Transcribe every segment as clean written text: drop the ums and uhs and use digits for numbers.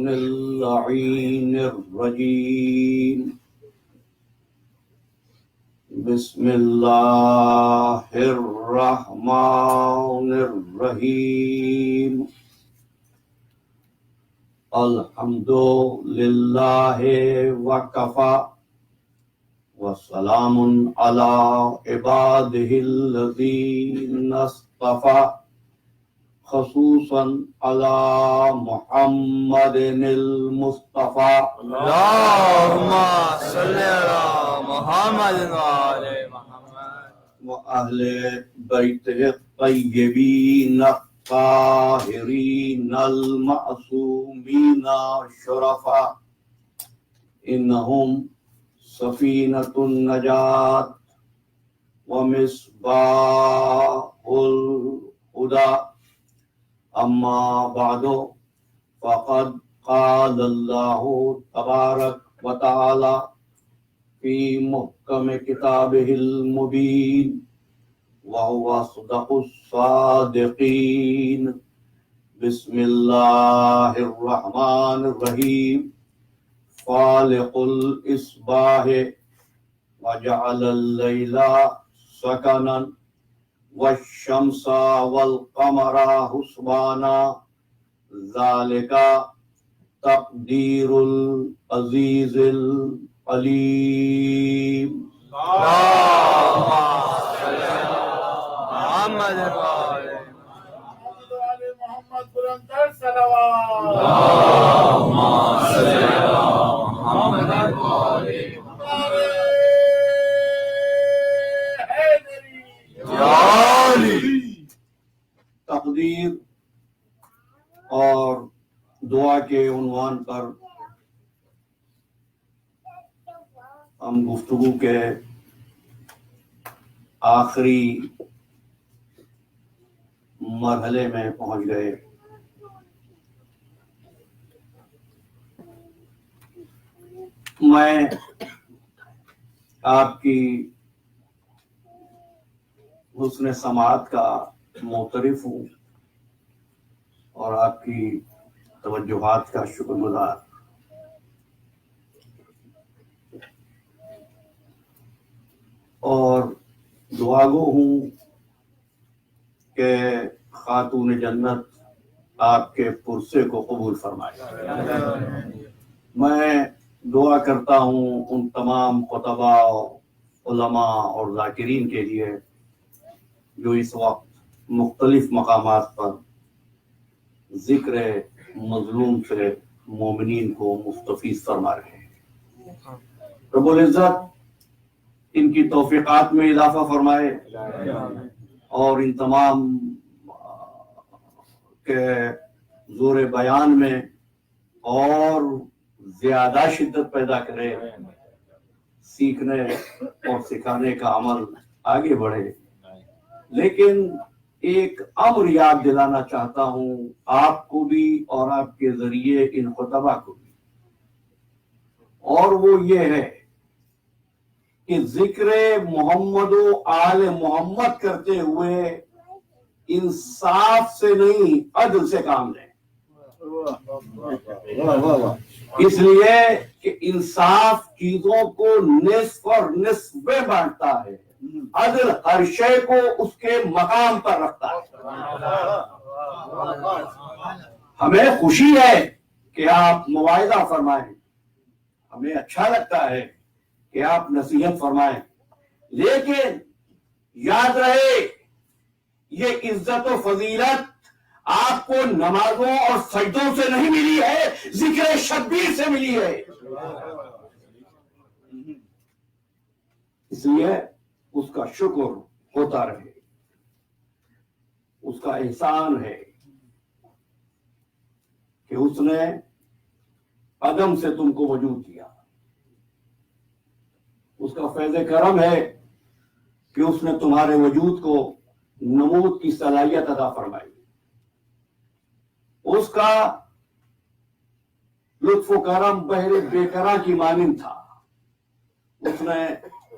اللعين الرجيم بسم الله الرحمن الرحيم الحمد لله وكفى وسلام على عباده الذين اصطفى خصوصا على محمد المصطفى اللهم صل على محمد وعلى محمد وأهل بيته الطيبين الطاهرين المعصومين الشرفاء إنهم سفينة النجاة ومصباح الهدى أما بعد فقد قال الله تبارك وتعالى في محكم كتابه المبين وهو أصدق الصادقين بسم الله الرحمن الرحيم فالق الإصباح وجعل الليل سكنا والشمس والقمر حسبانا ذلك تقدير العزيز العليم اللهم صل على محمد وعلى محمد بلندر صلوات اللهم صل على محمد وعلى تقدیر اور دعا کے عنوان پر ہم گفتگو کے آخری مرحلے میں پہنچ گئے. میں آپ کی حسن سماعت کا معترف ہوں اور آپ کی توجہات کا شکر گزار. اور دعاگو ہوں کہ خاتون جنت آپ کے پرسے کو قبول فرمائے. میں دعا کرتا ہوں ان تمام خطبہ علماء اور ذاکرین کے لیے جو اس وقت مختلف مقامات پر ذکر مظلوم سے مومنین کو مستفیض فرما رہے ہیں. رب العزت ان کی توفیقات میں اضافہ فرمائے اور ان تمام کے زور بیان میں اور زیادہ شدت پیدا کرے, سیکھنے اور سکھانے کا عمل آگے بڑھے. لیکن ایک امر یاد دلانا چاہتا ہوں آپ کو بھی اور آپ کے ذریعے ان خطبہ کو بھی, اور وہ یہ ہے کہ ذکر محمد و آل محمد کرتے ہوئے انصاف سے نہیں عدل سے کام لیں. اس لیے کہ انصاف چیزوں کو نصف اور نصف میں بانٹتا ہے, عدل ہر شے کو اس کے مقام پر رکھتا ہے. ہمیں خوشی ہے کہ آپ مواعظہ فرمائیں, ہمیں اچھا لگتا ہے کہ آپ نصیحت فرمائیں, لیکن یاد رہے یہ عزت و فضیلت آپ کو نمازوں اور سجدوں سے نہیں ملی ہے, ذکر شبیر سے ملی ہے. اس لیے اس کا شکر ہوتا رہے, اس کا احسان ہے کہ اس نے عدم سے تم کو وجود دیا. اس کا فیض کرم ہے کہ اس نے تمہارے وجود کو نمود کی صلاحیت عطا فرمائی. اس کا لطف و کرم بحر بیکراں کی مانند تھا. اس نے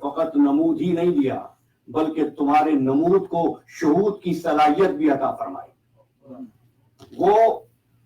فقط نمود ہی نہیں دیا بلکہ تمہارے نمود کو شہود کی صلاحیت بھی عطا فرمائی. وہ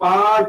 5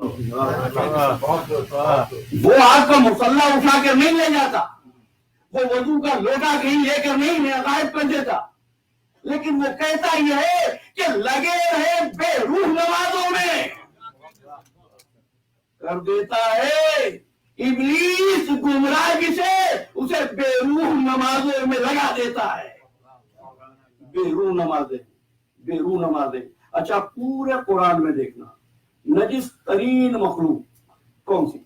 وہ آپ کا مسلح اٹھا کر نہیں لے جاتا, وہ وضو کا لوٹا کہیں لے کر نہیں غائب کر دیتا, لیکن وہ کہتا یہ ہے کہ لگے رہے بے روح نمازوں میں, کر دیتا ہے ابلیس گمراہی سے اسے بے روح نمازوں میں لگا دیتا ہے. بے روح نمازیں, بے روح نمازیں. اچھا پورے قرآن میں دیکھنا نجس ترین مخلوق کون سی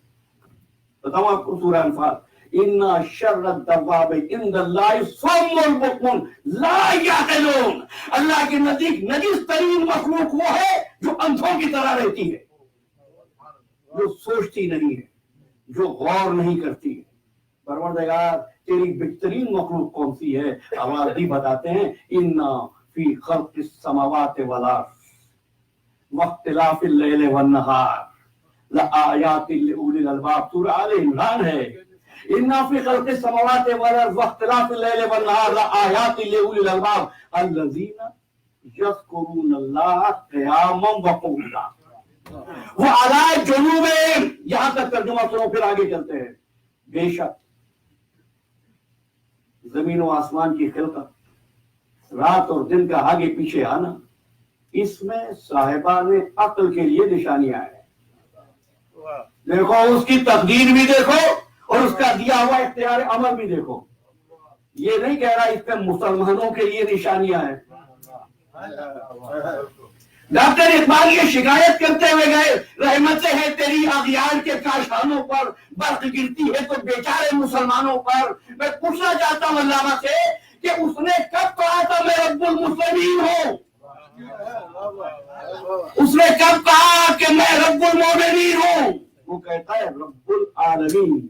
بتاؤں آپ کو؟ سورہ انفال, ان شر الدواب عند اللہ الصم البکم لا یعقلون. اللہ کے نزدیک نجس ترین مخلوق وہ ہے جو اندھوں کی طرح رہتی ہے, جو سوچتی نہیں ہے, جو غور نہیں کرتی ہے. پروردگار تیری بہترین مخلوق کون سی ہے؟ آوازی بتاتے ہیں ان فی خلق السماوات والارض واختلاف اللیل والنہار لآیات لأولی الالباب. سورہ آل عمران ہے. ان فی خلق السماوات والارض واختلاف اللیل والنہار لآیات لأولی الالباب الذین یذکرون اللہ قیاما وقعودا وعلی جنوبہم. یہاں تک ترجمہ سنو پھر آگے چلتے ہیں. بے شک زمین و آسمان کی خلقت, رات اور دن کا آگے پیچھے آنا, اس میں صاحبان عقل کے لیے نشانیاں ہیں. دیکھو اس کی تقدیر بھی دیکھو اور اس کا دیا ہوا اختیار عمل بھی دیکھو. یہ نہیں کہہ رہا اس پہ مسلمانوں کے لیے نشانیاں ہیں. ڈاکٹر اقبال یہ شکایت کرتے ہوئے گئے, رحمت ہے تیری اغیار کے کاشانوں پر, برق گرتی ہے تو بیچارے مسلمانوں پر. میں پوچھنا چاہتا ہوں علامہ سے کہ اس نے کب کہا تھا میں رب المسلمین ہوں؟ اس نے کب کہا کہ میں رب المومنین ہوں؟ وہ کہتا ہے رب العالمین.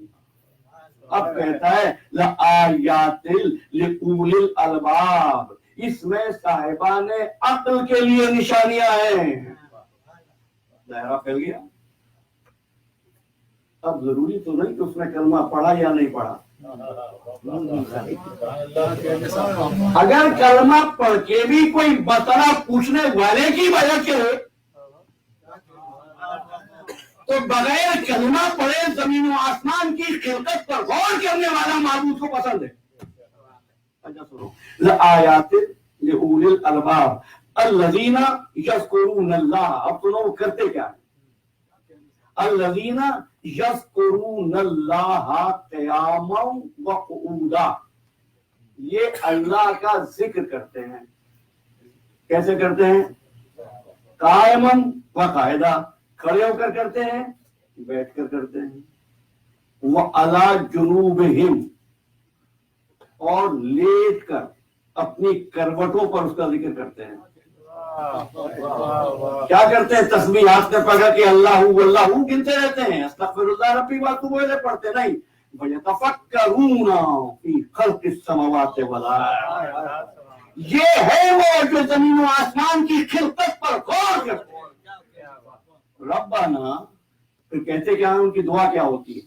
اب کہتا ہے لآیات لأولی الالباب, اس میں صاحبان عقل کے لیے نشانیاں ہیں. دائرہ پھیل گیا. اب ضروری تو نہیں کہ اس نے کلمہ پڑھا یا نہیں پڑھا. اگر کلمہ پڑھ کے بھی کوئی مسئلہ پوچھنے والے کی وجہ سے تو بغیر کلمہ پڑھے زمین و آسمان کی خلقت پر غور کرنے والا معبود کو پسند ہے. لآیات لأولی الالباب الذین یذکرون اللہ. اب سنو کرتے کیا ہے؟ الذین یذکرون اللہ قیاما وقعودا. یہ اللہ کا ذکر کرتے ہیں. کیسے کرتے ہیں؟ قائما وقاعدا, کھڑے ہو کر کرتے ہیں, بیٹھ کر کرتے ہیں. وعلی جنوبہم, اور لیٹ کر اپنی کروٹوں پر اس کا ذکر کرتے ہیں. کیا کرتے ہیں؟ تسبیح ہاتھ میں پکڑ کے اللہ اللہ گنتے رہتے ہیں, استغفر اللہ ربی واتوب الیہ پڑھتے نہیں. وَيَتَفَكَّرُونَ فِي خَلْقِ السَّمَاوَاتِ وَالْأَرْضِ. یہ ہے وہ جو زمین و آسمان کی خلقت پر غور کرتے ہیں. ربنا, پھر کہتے کیا ہیں؟ ان کی دعا کیا ہوتی ہے؟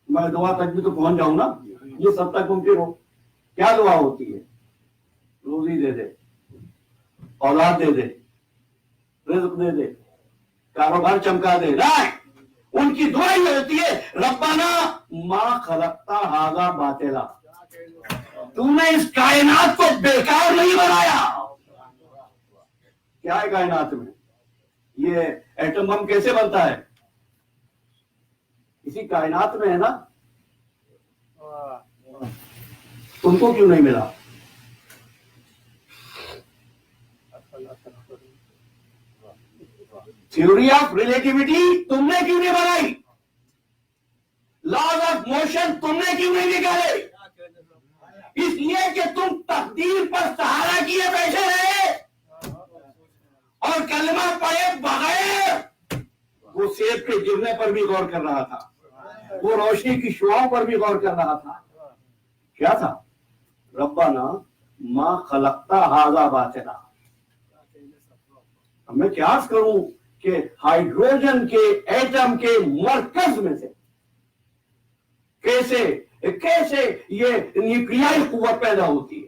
میں دعا تک بھی تو پہنچ جاؤں نا, یہ سب تک ممکن ہو. کیا دعا ہوتی ہے؟ روزی دے دے, اولاد دے دے, رزق دے دے, کاروبار چمکا دے. ان کی دعا یہ ہوتی ہے ربنا ما خلقتا ھذا باطلا. تو نے اس کائنات کو بیکار نہیں بنایا. کیا ہے کائنات میں؟ یہ ایٹم بم کیسے بنتا ہے؟ اسی کائنات میں ہے نا. تم کو کیوں نہیں ملا؟ تھیوری آف ریلیٹیوٹی تم نے کیوں نہیں بنائی؟ لاز آف موشن تم نے کیوں نہیں نکالے؟ اس لیے کہ تم تقدیر پر سہارا کیے بیٹھے رہے اور کلمہ پڑھے بغیر. وہ سیب کے گرنے پر بھی غور کر رہا تھا, وہ روشنی کی شعاؤں پر بھی غور کر رہا تھا. کیا تھا؟ ربنا ما خلقتا ھذا باطلا. اب میں کیا عرض کروں کہ ہائیڈروجن کے ایٹم کے مرکز میں سے کیسے یہ نیوکلیائی قوت پیدا ہوتی ہے,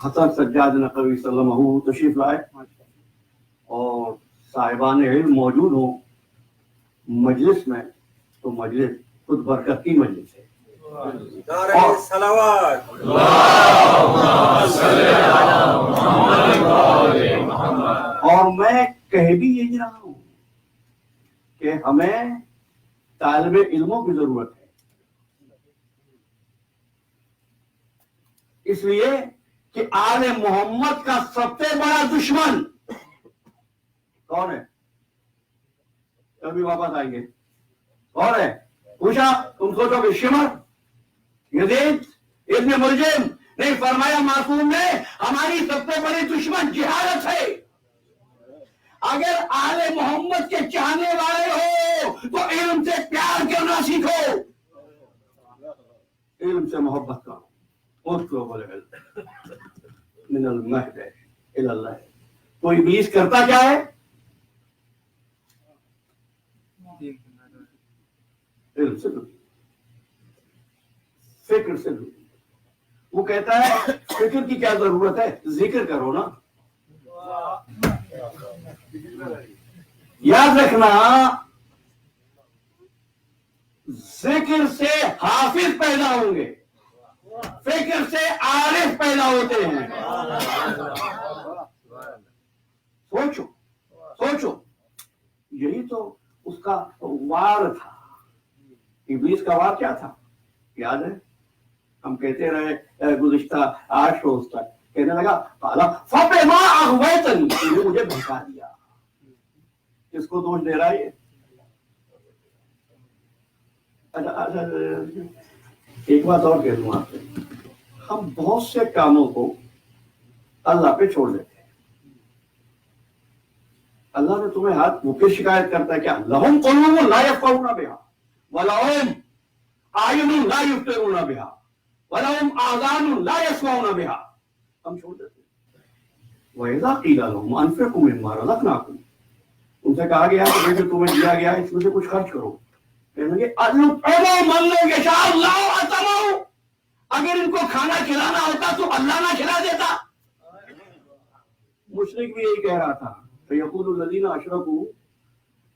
حسن سجاد نقوی سلمہ تشریف لائے اور صاحبان علم موجود ہوں مجلس میں تو مجلس خود برکت کی مجلس ہے. نعرہ صلوات. اور میں کہہ بھی یہی رہا ہوں کہ ہمیں طالب علموں کی ضرورت ہے، اس لیے کہ آل محمد کا سب سے بڑا دشمن کون ہے؟ کبھی واپس آئیں گے. کون ہے؟ پوچھا تم سوچو کہ شمر یزید ابن ملجم نہیں، فرمایا معصوم نے ہماری سب سے بڑی دشمن جہالت ہے. اگر آل محمد کے چاہنے والے ہو تو علم سے پیار کرنا سیکھو، علم سے محبت کرو. اطلب العلم من المہد الی اللہ. تو ابلیس کرتا کیا ہے؟ علم سے دور، فکر سے دور. وہ کہتا ہے فکر کی کیا ضرورت ہے، ذکر کرو نا. یاد رکھنا ذکر سے حافظ پیدا ہوں گے، فکر سے عارف پیدا ہوتے ہیں. سوچو سوچو، یہی تو اس کا وار تھا. ابلیس کا وار کیا تھا یاد ہے؟ ہم کہتے رہے گزشتہ 8 روز تک، کہنے لگا فَبِمَا أَغْوَيْتَنِي، تُم نے مجھے بھٹکا دیا. کس کو دوش دے رہا ہے؟ ایک بات اور کہہ دوں آپ سے، ہم بہت سے کاموں کو اللہ پہ چھوڑ دیتے ہیں. اللہ نے تمہیں ہاتھ وہ پھر شکایت کرتا ہے کیا؟ لَهُمْ قُلُوبٌ لَا يَفْقَهُونَ بِهَا وَلَهُمْ أَعْيُنٌ لَا يُبْصِرُونَ بِهَا وَلَهُمْ آذَانٌ لَا يَسْمَعُونَ بِهَا. ہم چھوڑ دیتے ہیں. وَإِذَا قِيلَ لَهُمْ أَنفِقُوا مِمَّا رَزَقْنَاكُمْ، ان سے کہا گیا کہ جو تمہیں دیا گیا ہے اس میں سے کچھ خرچ کرو. کہنے لگے اَلْنُطْعِمُ مَن لَّوْ يَشَاءُ اللَّهُ أَطْعَمَهُ، اگر ان کو کھانا کھلانا ہوتا تو اللہ نہ کھلا دیتا. مشرک بھی یہی کہہ رہا تھا، فَيَقُولُ الَّذِينَ أَشْرَكُوا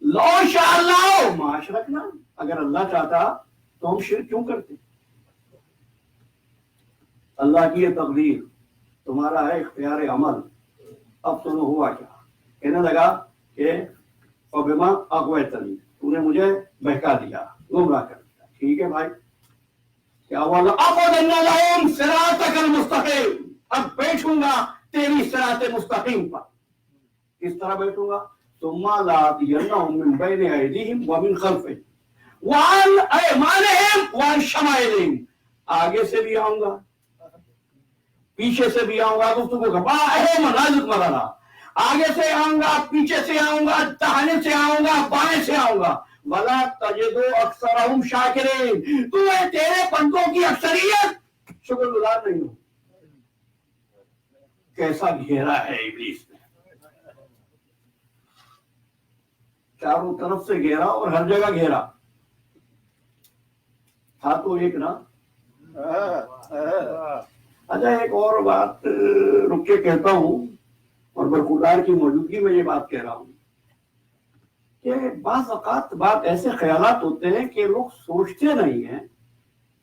لَوْ شَاءَ اللَّهُ مَا أَشْرَكْنَا، اگر اللہ چاہتا تو ہم شرک کیوں کرتے. اللہ کی یہ تقدیر، تمہارا ہے اختیار عمل. اب سنو ہوا کیا. کہنے لگا کہ فَبِمَا أَغْوَيْتَنِي، تو نے مجھے بہکا دیا، گمراہ کر دیا. ٹھیک ہے بھائی، کیا ہوا؟ لَأَقْعُدَنَّ لَهُمْ صِرَاطَكَ الْمُسْتَقِيمَ، اب بیٹھوں گا تیری صراط مستقیم پر. کس طرح بیٹھوں گا؟ ثُمَّ لَآتِيَنَّهُم مِّن بَيْنِ أَيْدِيهِمْ وَمِنْ خَلْفِهِمْ وَعَنْ أَيْمَانِهِمْ وَعَنْ شَمَائِلِهِمْ. آگے سے بھی آؤں گا، پیچھے سے بھی آؤں گا. گفتگو کا بڑا اہم نازک مرحلہ. آگے سے آؤں گا، پیچھے سے آؤں گا، داہنے سے آؤں گا، بائیں سے آؤں گا. وَلَا تَجِدُ أَكْثَرَهُمْ شَاكِرِينَ، تو تیرے بندوں کی اکثریت شکر گزار نہیں ہو. کیسا گھیرا ہے ابلیس نے، چاروں طرف سے گھیرا اور ہر جگہ گھیرا. تھا تو ایک نا. اچھا ایک اور بات رک کے کہتا ہوں، اور برخودار کی موجودگی میں یہ بات کہہ رہا ہوں کہ بعض اوقات بات ایسے خیالات ہوتے ہیں کہ لوگ سوچتے نہیں ہیں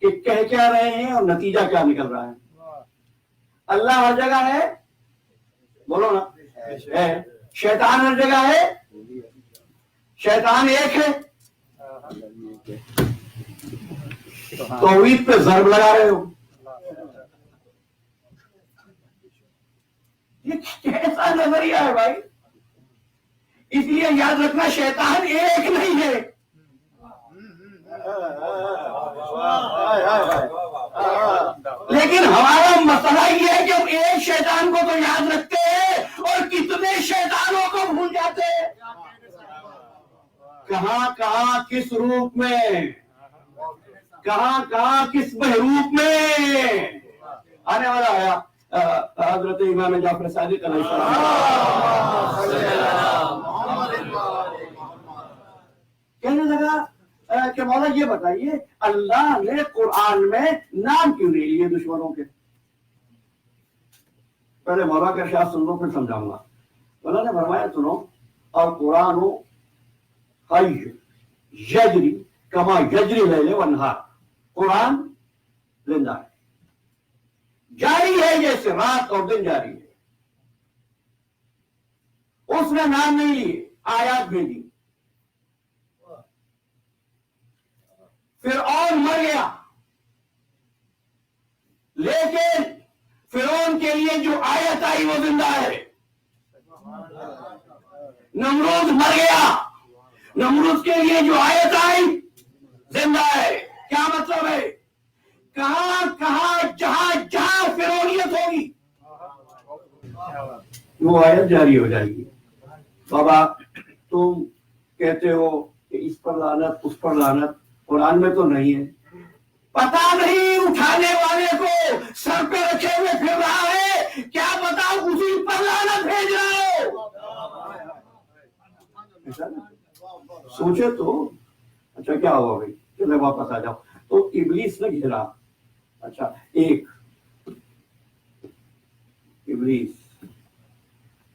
کہ کہہ کیا رہے ہیں اور نتیجہ کیا نکل رہا ہے. اللہ ہر جگہ ہے، بولو نا، ہے. شیطان ہر جگہ ہے، شیطان ایک ہے. توحید پہ ضرب لگا رہے ہو. یہ کیسا نظریہ ہے بھائی؟ اس لیے یاد رکھنا شیطان ایک نہیں ہے. لیکن ہمارا مسئلہ یہ ہے کہ ہم ایک شیطان کو تو یاد رکھتے ہیں اور کتنے شیطانوں کو بھول جاتے ہیں. کہاں کہاں کس روپ میں، کہاں کہاں کس بحروپ میں آنے والا ہے. حضرت امام جعفر صادق علیہ السلام کہنے لگا کہ مولا یہ بتائیے اللہ نے قرآن میں نام کیوں نہیں لیے دشمنوں کے؟ پہلے مولا کا ارشاد سن لو پھر سمجھاؤں گا. مولا نے فرمایا سنو، اور قرآن حی یجری کما یجری لیل والنہار، قرآن زندہ ہے، جاری ہے جیسے رات اور دن جاری ہے. اس نے نام نہیں لیے، آیات بھیجی. فرعون مر گیا، لیکن فرعون کے لیے جو آیت آئی وہ زندہ ہے. نمرود مر گیا، نمرود کے لیے جو آیت آئی زندہ ہے. کیا مطلب ہے؟ کہاں کہاں جہاں جہاں فرعونیت ہوگی وہ آیت جاری ہو جائے گی. بابا تم کہتے ہو کہ اس پر لعنت اس پر لعنت، قرآن میں تو نہیں ہے. پتا نہیں اٹھانے والے کو سر پہ رکھے ہوئے پھر رہا ہے، کیا پتا اسی پر لعنت بھیج رہا ہو. سوچے تو اچھا کیا ہوا بھائی، چلے واپس آ جاؤ. تو ابلیس نے گھیرا. اچھا ایک ابلیس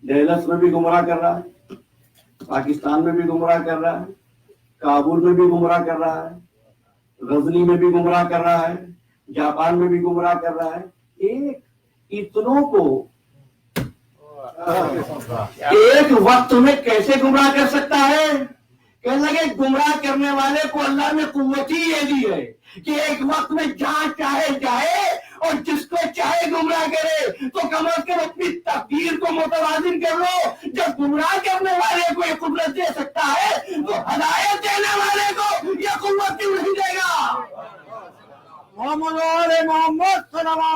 ڈیلس میں بھی گمراہ کر رہا ہے، پاکستان میں بھی گمراہ کر رہا ہے، کابل میں بھی گمراہ کر رہا ہے، غزنی میں بھی گمراہ کر رہا ہے، جاپان میں بھی گمراہ کر رہا ہے. ایک اتنوں کو ایک وقت میں کیسے گمراہ کر سکتا ہے؟ کہنے لگے گمراہ کرنے والے کو اللہ نے قوت ہی یہ دی ہے کہ ایک وقت میں جہاں چاہے جائے اور جس کو چاہے گمراہ کرے. تو کم از کم اپنی تقدیر کو متوازن کر لو. جب گمراہ کرنے والے کو یہ قدرت دے سکتا ہے تو ہدایت دینے والے کو یہ قوت کیوں نہیں دے گا؟ محمد علیہ محمد صلی اللہ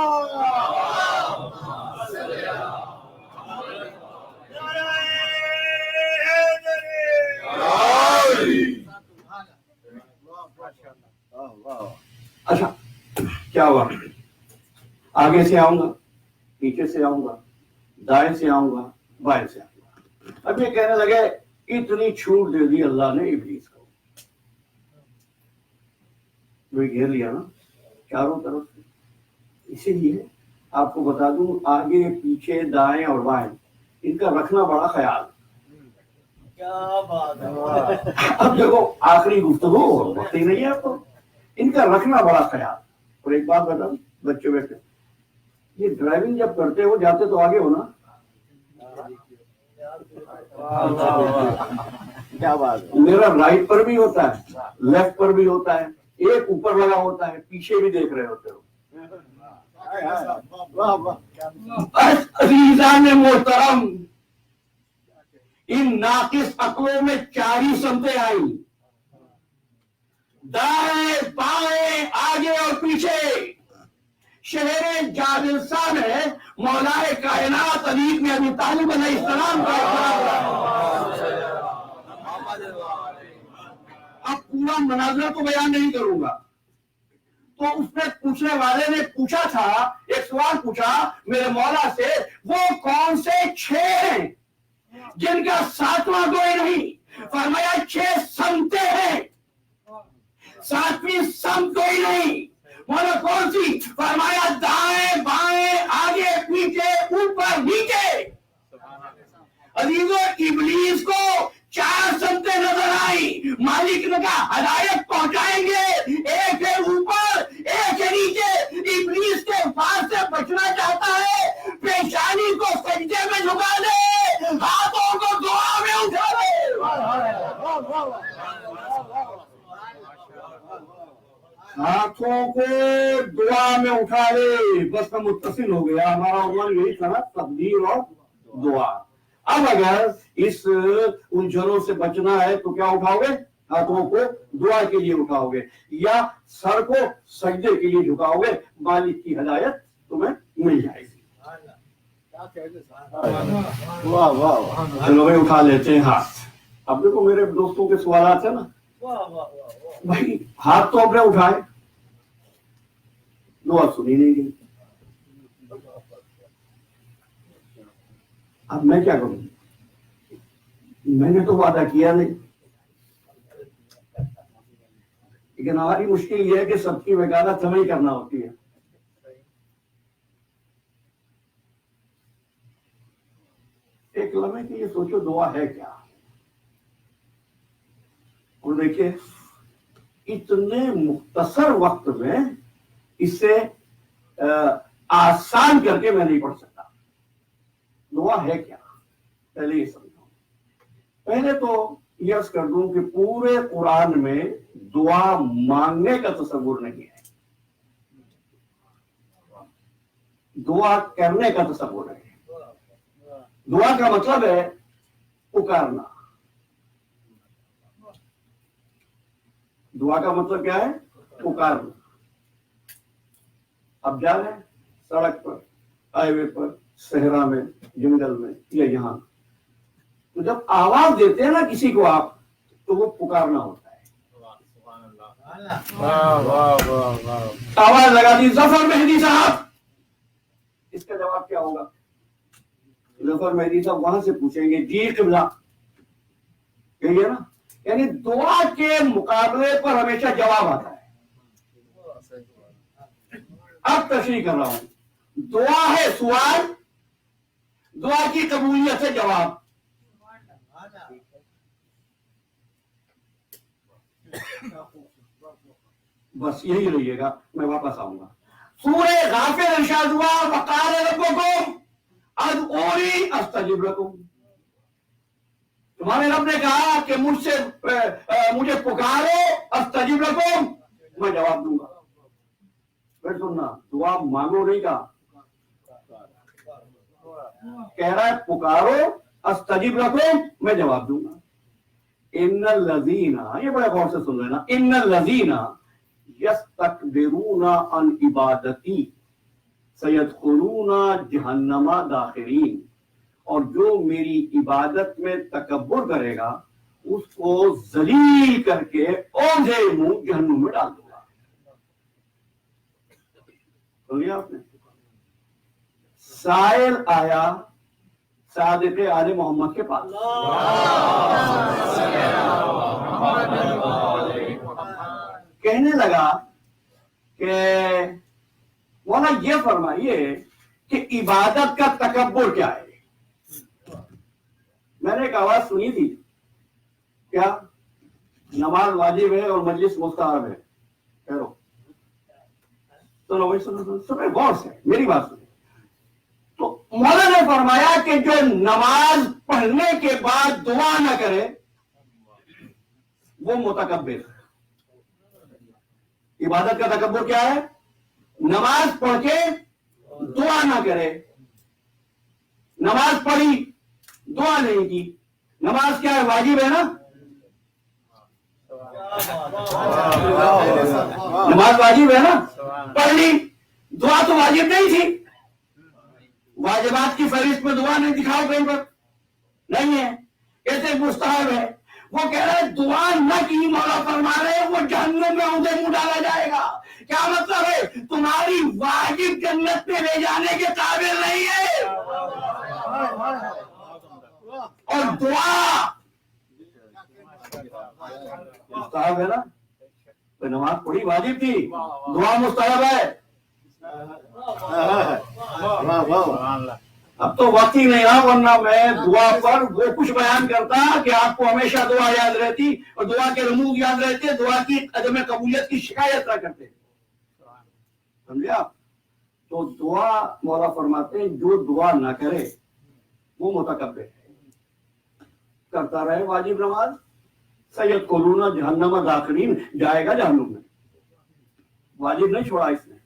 اچھا کیا ہوا؟ آگے سے آؤں گا، پیچھے سے آؤں گا، دائیں سے آؤں گا، بائیں سے آؤں گا. اب یہ کہنے لگے اتنی چھوٹ دے دی اللہ نے ابلیس کو. وہ گھیر لیا نا چاروں طرف سے. اسی لیے آپ کو بتا دوں آگے پیچھے دائیں اور بائیں ان کا رکھنا بڑا خیال. کیا بات ہے. اب دیکھو آخری گفتگو وقت ہی نہیں ہے آپ کو، ان کا رکھنا بڑا خیال. اور ایک بات بتا بچے بیٹھے، یہ ڈرائیونگ جب کرتے ہو جاتے تو آگے ہو نا. کیا بات ہے. میرا رائٹ پر بھی ہوتا ہے، لیفٹ پر بھی ہوتا ہے، ایک اوپر لگا ہوتا ہے، پیچھے بھی دیکھ رہے ہوتے ہو. عزیزان محترم، ان ناقص عقلوں میں 4 ہی سمتیں آئیں، دائیں بائیں آگے اور پیچھے. شہر جابلسا میں مولا کائنات علی بن ابی طالب علیہ السلام کا اب پورا مناظرہ تو بیان نہیں کروں گا. تو اس نے پوچھنے والے نے پوچھا تھا، ایک سوال پوچھا میرے مولا سے، وہ کون سے 6 ہیں جن کا 7واں کوئی نہیں؟ فرمایا 6 سمتیں ہیں، 7ویں سمت کوئی نہیں. مولا کون سی؟ فرمایا دائیں بائیں آگے پیچھے اوپر نیچے. عزیزوں ابلیس کو 4 سمتیں نظر آئی. مالک نے کہا ہدایت پہنچائیں گے، ایک ہے اوپر ایک ہے نیچے. ابلیس کے وار سے بچنا چاہتا ہے، پیشانی کو سجدے میں جھکا دے، ہاتھوں کو دعا میں اٹھا دے. ہاتھوں کو دعا میں اٹھا لے. بس میں متصل ہو گیا. ہمارا عنوان یہی تھا نا، تقدیر اور دعا. اب اگر اس الجھنوں سے بچنا ہے تو کیا اٹھاؤ گے؟ ہاتھوں کو دعا کے لیے اٹھاؤ گے یا سر کو سجدے کے لیے جھکاؤ گے. مالک کی ہدایت تمہیں مل جائے گی. چلو بھائی اٹھا لیتے ہیں ہاتھ. اب دیکھو میرے دوستوں کے سوالات ہیں نا بھائی، ہاتھ تو اپنے اٹھائے، دعا سنی نہیں گئی. اب میں کیا کروں؟ میں نے تو وعدہ کیا نہیں. لیکن ہماری مشکل یہ ہے کہ سب کی وکالت ہمیں ہی کرنا ہوتی ہے. معلوم ہے کہ یہ سوچو دعا ہے کیا. اور دیکھیے اتنے مختصر وقت میں اسے آسان کر کے میں نہیں پڑھ سکتا. دعا ہے کیا پہلے یہ سمجھو. پہلے تو یہ عرض کر دوں کہ پورے قرآن میں دعا مانگنے کا تصور نہیں ہے, دعا کرنے کا تصور ہے. دعا کا مطلب ہے پکارنا. دعا کا مطلب کیا ہے؟ پکارنا. اب جا رہے ہیں سڑک پر, ہائی وے پر, صحرا میں, جنگل میں یا یہاں, تو جب آواز دیتے ہیں نا کسی کو آپ, تو وہ پکارنا ہوتا ہے. آواز لگا دی ظفر مہدی صاحب, اس کا جواب کیا ہوگا؟ ظفر مہدی صاحب وہاں سے پوچھیں گے جی قبلہ, کہیے نا. یعنی دعا کے مقابلے پر ہمیشہ جواب آتا ہے. اب تشریح کر رہا ہوں. دعا ہے سوال, دعا کی قبولیت سے جواب. بس یہی رہیے گا, میں واپس آؤں گا. سورہ غافر ارشاد ہوا وقال ربکم ادعونی استجب لکم. تمہارے رب نے کہا کہ مجھے پکارو, استجب لکم, میں جواب دوں گا. پھر سننا, دعا مانگو نہیں کہا, کہہ رہا ہے پکارو, استجب لکم, میں جواب دوں گا. ان الذین, یہ بڑے غور سے سن لینا, ان الذین یستکبرون عن عبادتی سیدخلون جہنم داخرین. اور جو میری عبادت میں تکبر کرے گا اس کو ذلیل کر کے اوندھے منہ جہنم میں ڈال دوں گا. سن لیا آپ نے؟ سائل آیا صادق آل محمد کے پاس, کہنے لگا کہ مولا یہ فرمائیے کہ عبادت کا تکبر کیا ہے. میں نے ایک آواز سنی تھی, کیا نماز واجب ہے اور مجلس مستحب ہے. سنو بھائی, سنو غور سے میری بات سنیں. تو مولا نے فرمایا کہ جو نماز پڑھنے کے بعد دعا نہ کرے وہ متکبر ہے. عبادت کا تکبر کیا ہے؟ نماز پڑھ کے دعا نہ کرے. نماز پڑھی, دعا نہیں کی. نماز کیا ہے؟ واجب ہے نا. نماز واجب ہے نا, پڑھ لی. دعا تو واجب نہیں تھی. واجبات کی فہرست میں دعا نہیں دکھاؤ کہیں پر, نہیں ہے. کہتے مستحب ہے. وہ کہہ رہے دعا نہ کی, مولا فرما رہے وہ جہنم میں اونھے منہ ڈالا جائے گا. کیا مطلب ہے؟ تمہاری واجب جنت میں لے جانے کے قابل نہیں ہے. اور دعا مستحب ہے نا. نماز پڑھی واجب تھی, دعا مستحب ہے. اب تو وقت ہی نہیں رہا, ورنہ میں دعا پر وہ کچھ بیان کرتا کہ آپ کو ہمیشہ دعا یاد رہتی اور دعا کے رموز یاد رہتے, دعا کی عدم قبولیت کی شکایت نہ کرتے. سمجھے آپ؟ تو دعا مولا فرماتے ہیں جو دعا نہ کرے وہ متکبر ہے. کرتا رہے واجب نماز, سیدخلون جہنم داخرین, جائے گا جہنم میں. واجب نہیں چھوڑا اس نے.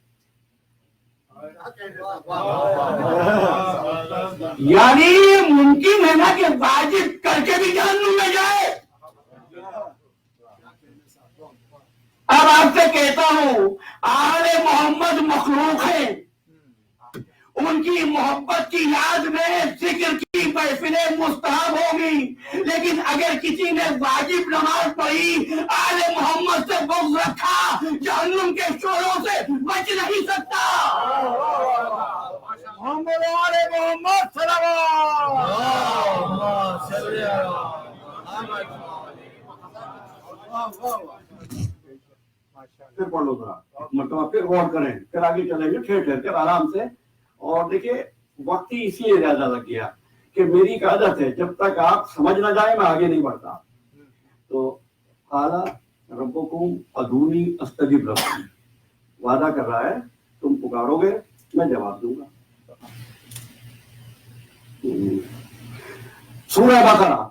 یعنی ممکن ہے نا کہ واجب کر کے بھی جہنم میں جائے. اب آپ سے کہتا ہوں, آل محمد مخلوق ہیں, ان کی محبت کی یاد میں ذکر کی محفلیں مستحب ہوگی, لیکن اگر کسی نے واجب نماز پڑھی, آل محمد سے بغض رکھا, جہنم کے شوروں سے بچ نہیں سکتا. محمد آل محمد پھر پڑھ لو ذرا مرتبہ, پھر غور کریں, پھر آگے چلیں گے ٹھہر ٹھہر کر آرام سے. اور دیکھیے وقت ہی اس لیے زیادہ لگ گیا کہ میری ایک عادت ہے جب تک آپ سمجھ نہ جائیں میں آگے نہیں بڑھتا. تو قال ربکم ادعونی استجب لکم، وعدہ کر رہا ہے تم پکارو گے میں جواب دوں گا. سورہ بقرہ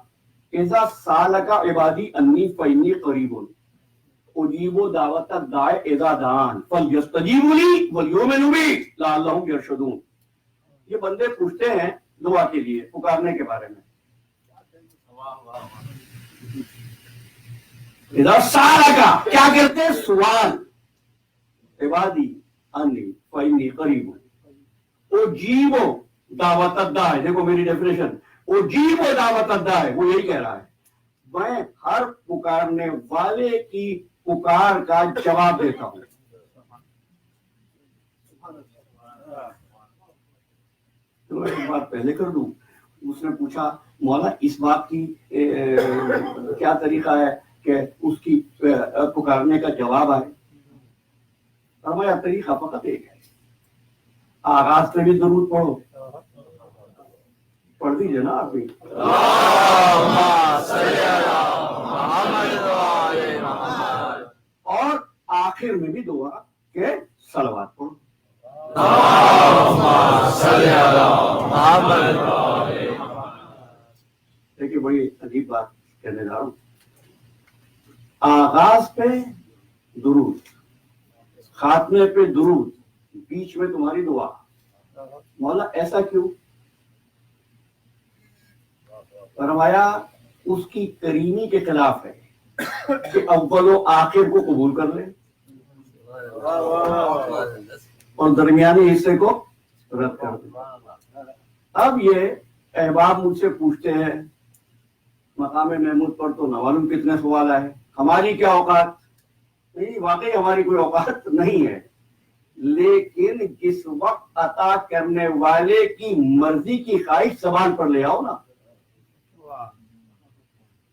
اذا سالک عبادی انی فانی قریب اجیب دعوت الداع اذا دعان فلیستجیبوا لی ولیؤمنوا بی لعلہم یرشدون. یہ بندے پوچھتے ہیں دعا کے لیے، پکارنے کے بارے میں. اذا سالک کیا کرتے ہیں؟ سوال. عبادی انی فانی قریب اجیب دعوت الداع، دیکھو میری ڈیفینیشن، اجیب دعوت الداع، وہ یہی کہہ رہا ہے میں ہر پکارنے والے کی پکار کا جواب دیتا ہوں. تو ایک بات پہلے کر دوں، اس نے پوچھا مولا اس بات کی کیا طریقہ ہے کہ اس کی پکارنے کا جواب آئے؟ فرمایا طریقہ فقط ایک ہے، آغاز پہ بھی درود پڑھو، پڑھ دیجیے نا آپ بھی، اور آخر میں بھی دعا کہ صلوات پڑھو. دیکھیے بڑی عجیب بات کہنے جا رہا ہوں. آغاز پہ درود، خاتمے پہ درود، بیچ میں تمہاری دعا. مولا ایسا کیوں؟ فرمایا اس کی کریمی کے خلاف ہے کہ اول و آخر کو قبول کر لے اور درمیانی حصے کو رد کر دے. اب یہ احباب مجھ سے پوچھتے ہیں مقام محمود پر تو نہ معلوم کتنے سوال آئے، ہماری کیا اوقات؟ نہیں، واقعی ہماری کوئی اوقات نہیں ہے، لیکن جس وقت عطا کرنے والے کی مرضی کی خواہش زبان پر لے آؤ نا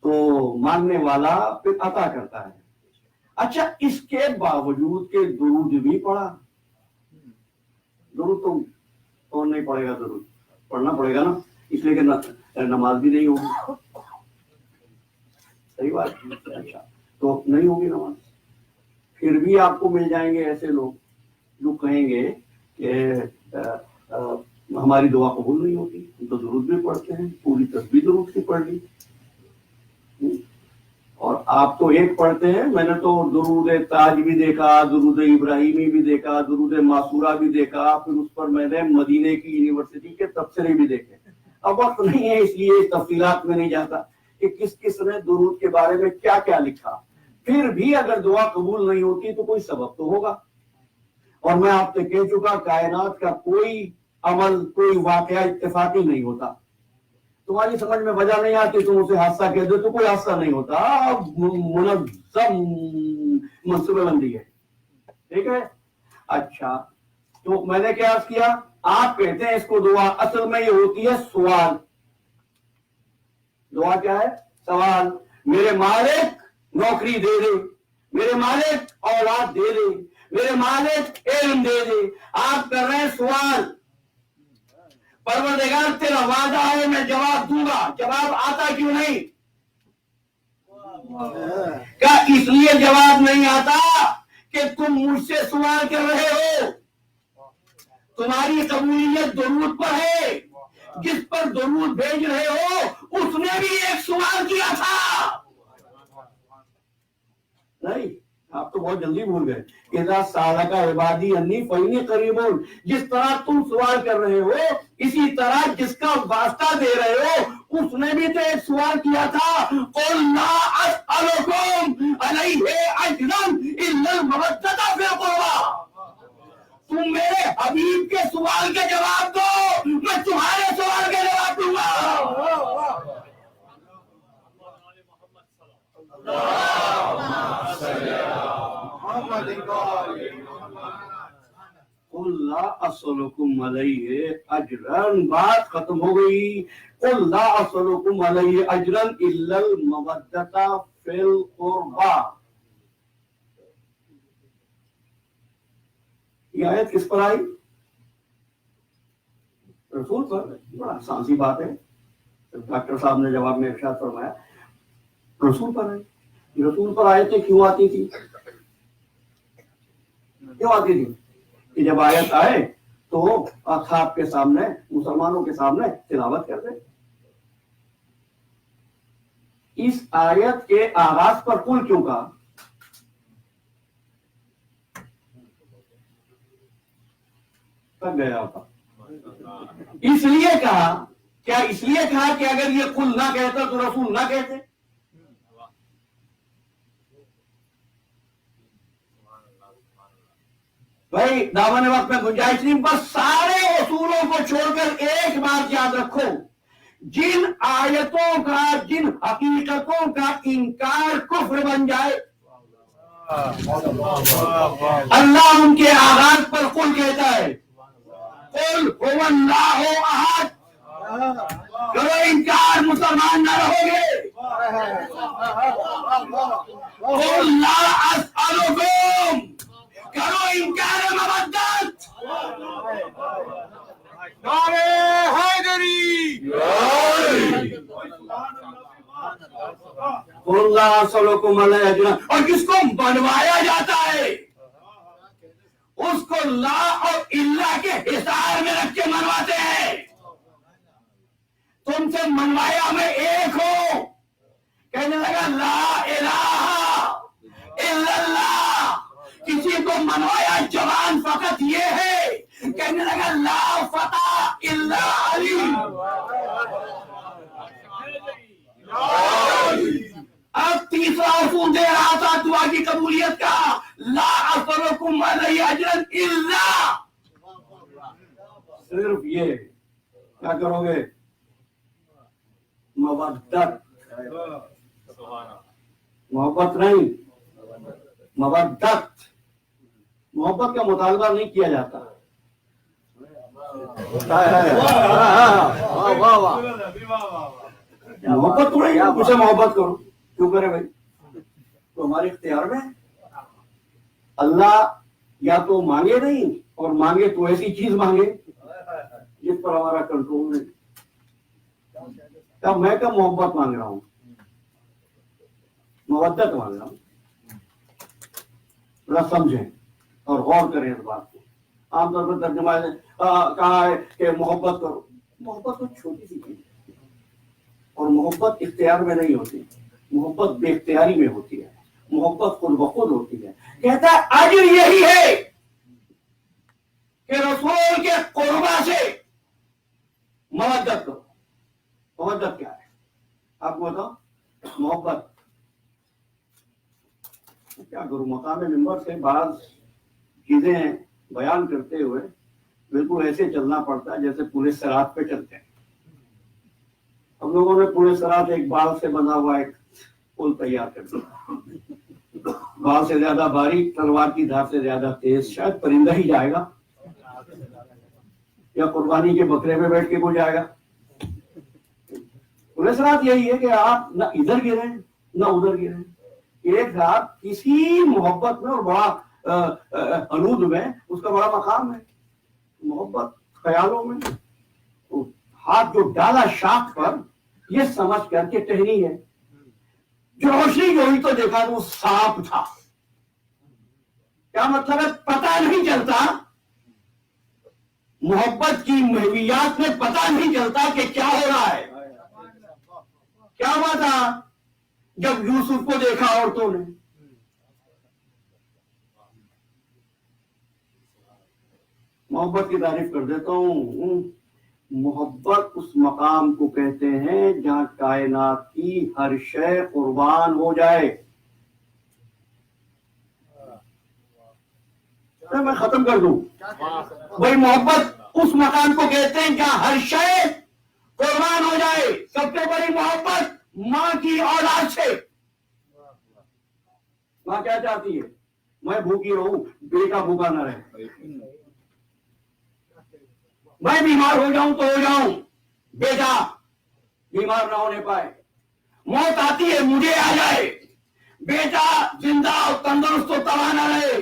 تو ماننے والا پھر عطا کرتا ہے. اچھا اس کے باوجود کہ درود بھی پڑھا، درود تو کون نہیں پڑھے گا؟ درود پڑھنا پڑے گا نا، اس لیے کہ نماز بھی نہیں ہوگی. صحیح بات. اچھا تو نہیں ہوگی نماز، پھر بھی آپ کو مل جائیں گے ایسے لوگ جو کہیں گے کہ ہماری دعا قبول نہیں ہوتی، ہم تو درود بھی پڑھتے ہیں، پوری تسبیح درود کی پڑھ لی، اور آپ تو ایک پڑھتے ہیں. میں نے تو درود تاج بھی دیکھا، درود ابراہیمی بھی دیکھا، درود معصورہ بھی دیکھا، پھر اس پر میں نے مدینے کی یونیورسٹی کے تبصرے بھی دیکھے. اب وقت نہیں ہے اس لیے اس تفصیلات میں نہیں جاتا کہ کس کس نے درود کے بارے میں کیا کیا لکھا. پھر بھی اگر دعا قبول نہیں ہوتی تو کوئی سبب تو ہوگا. اور میں آپ سے کہہ چکا کائنات کا کوئی عمل، کوئی واقعہ اتفاقی نہیں ہوتا. تمہاری سمجھ میں وجہ نہیں آتی تم اسے حادثہ کہہ دو تو کوئی حادثہ نہیں ہوتا، منظم منصوبہ بندی ہے. ٹھیک ہے. اچھا تو میں نے کیا کیا؟ آپ کہتے ہیں اس کو دعا، اصل میں یہ ہوتی ہے سوال. دعا کیا ہے؟ سوال. میرے مالک نوکری دے دے، میرے مالک اولاد دے دے، میرے مالک علم دے دے. آپ کر رہے ہیں سوال. پروردگار تیرا وعدہ ہے میں جواب دوں گا، جواب آتا کیوں نہیں؟ کیا اس لیے جواب نہیں آتا کہ تم مجھ سے سوال کر رہے ہو؟ تمہاری قبولیت درود پر ہے، جس پر درود بھیج رہے ہو اس نے بھی ایک سوال کیا تھا. نہیں، آپ تو بہت جلدی بھول گئے. اذا سالک عبادی انی فانی قریب، جس طرح تم سوال کر رہے ہو اسی طرح جس کا واسطہ دے رہے ہو اس نے بھی تو ایک سوال کیا تھا. قل لا اسألکم علیہ اجرا الا المودۃ فی القربی. تم میرے حبیب کے سوال کے جواب دو، میں تمہارے سوال کے جواب دوں گا. قل لا اسألکم علیہ اجرا، بات ختم ہو گئی. قل لا اسألکم علیہ اجرا الا المودۃ فی القربی. یہ آیت کس پر آئی؟ رسول پر. بڑا آسان سی بات ہے. ڈاکٹر صاحب نے جواب میں ارشاد فرمایا رسول پر آئے، رسول پر آیتیں کیوں آتی تھی؟ کیوں آتی تھی کہ جب آیت آئے تو اصحاب کے سامنے، مسلمانوں کے سامنے تلاوت کر دے۔ اس آیت کے آغاز پر قل کیوں کہا؟ تک گیا ہوتا اس لیے کہا، کیا اس لیے کہا کہ اگر یہ قل نہ کہتا تو رسول نہ کہتے؟ بھائی دامن وقت میں گنجائش نہیں، بس سارے اصولوں کو چھوڑ کر ایک بات یاد رکھو، جن آیتوں کا، جن حقیقتوں کا انکار کفر بن جائے، اللہ ان کے آغاز پر قل کہتا ہے قل هو اللہ احد، کرو انکار مسلمان نہ رہو گے، قل لا اسألکم، کرو انکار مودت، نعرہ حیدری، قل لا اسألکم علیہ اجرا، اور جس کو بنوایا جاتا ہے اس کو لا اور الا کے حصار میں رکھ کے منواتے ہیں۔ تم سے منوایا میں ایک ہوں، کہنے لگا لا الہ الا اللہ، کسی کو منوایا جوان فقط یہ ہے، کہنے لگا لا فتح الا علی۔ اب تیسرا اصول دے رہا تھا دعا کی قبولیت کا، لا اسألکم علیہ اجرا الا، صرف یہ کیا کرو گے؟ مودت، محبت نہیں، مودت، محبت کا مطالبہ نہیں کیا جاتا۔ محبت تو نہیں، مجھ سے محبت کرو، کیوں کرے بھائی؟ تو ہمارے اختیار میں اللہ یا تو مانگے نہیں، اور مانگے تو ایسی چیز مانگے جس پر ہمارا کنٹرول نہیں۔ میں کب محبت مانگ رہا ہوں؟ مودت مانگ رہا ہوں۔ ذرا سمجھیں اور غور کریں اس بات کو۔ عام طور پر ترجمہ کہا ہے کہ محبت کرو، محبت تو چھوٹی سی چیز ہے، اور محبت اختیار میں نہیں ہوتی، محبت بے اختیاری میں ہوتی ہے، محبت خود بخود ہوتی ہے۔ کہتا ہے اجر یہی ہے کہ رسول کے قربا سے مودت کرو۔ مودت کیا ہے آپ کو بتاؤ؟ محبت کیا کروں؟ مقام منبر سے بعض چیزیں بیان کرتے ہوئے بالکل ایسے چلنا پڑتا ہے جیسے پورے صراط پہ چلتے ہیں۔ ہم لوگوں نے پورے صراط ایک بال سے بنا ہوا ایک پل تیار کر دیا، بال سے زیادہ باریک، تلوار کی دھار سے زیادہ تیز، شاید پرندہ ہی جائے گا یا قربانی کے بکرے پہ بیٹھ کے کوئی جائے گا۔ پورے صراط یہی ہے کہ آپ نہ ادھر گریں نہ ادھر گریں، ایک ساتھ کسی محبت میں، اور بڑا انود میں اس کا بڑا مقام ہے، محبت خیالوں میں ہاتھ جو ڈالا شاخ پر یہ سمجھ کر کے ٹہنی ہے، جو روشنی جو ہوئی تو دیکھا وہ سانپ تھا۔ کیا مطلب ہے؟ پتہ نہیں چلتا، محبت کی محویات میں پتہ نہیں چلتا کہ کیا ہو رہا ہے۔ کیا ہوا تھا جب یوسف کو دیکھا عورتوں نے؟ محبت کی تعریف کر دیتا ہوں، محبت اس مقام کو کہتے ہیں جہاں کائنات کی ہر شے قربان ہو جائے۔ میں ختم کر دوں بھائی، محبت اس مقام کو کہتے ہیں جہاں ہر شے قربان ہو جائے۔ سب سے بڑی محبت ماں کی اولاد سے۔ ماں کیا چاہتی ہے؟ میں بھوکی رہوں، بیٹا بھوکا نہ رہے، میں بیمار ہو جاؤں تو ہو جاؤں، بیٹا بیمار نہ ہونے پائے، موت آتی ہے مجھے آ جائے، بیٹا زندہ اور تندرست و توانا رہے۔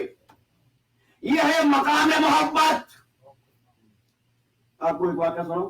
یہ ہے مقام محبت۔ آپ کو ایک واقعہ سنو،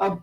اب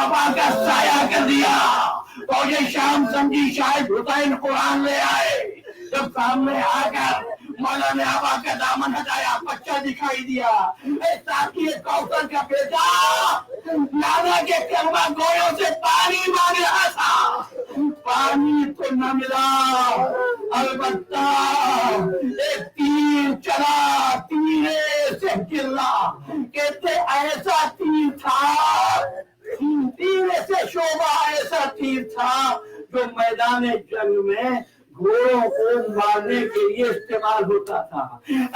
ابا کا سایہ کر دیا. فوج شام سمجھی شاید حسین قرآن لے آئے. جب سامنے آ کر مولا نے ابا کا دامن ہٹایا, بچہ دکھائی دیا. اے ساتھی کوثر کا بیٹا نانا کے کلمہ گویوں سے پانی مانگ رہا تھا, پانی تو نہ ملا. البتہ ایک تیر چلا, تیرے سے گرا. کہتے ایسا تیر تھا, تیرے سے شعبہ ایسا تیر تھا جو میدان جنگ میں گھوڑوں کو مارنے کے لیے استعمال ہوتا تھا.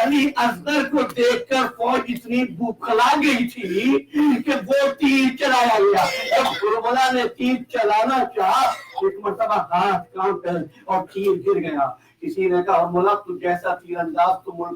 علی اصغر کو دیکھ کر فوج اتنی بوکھلا گئی تھی کہ وہ تیر چلایا گیا. جب کربلا نے تیر چلانا چاہا, ایک مرتبہ ہاتھ کام کر اور تیر گر گیا. کسی نے کہا مولا تو جیسا تیر انداز تو ملک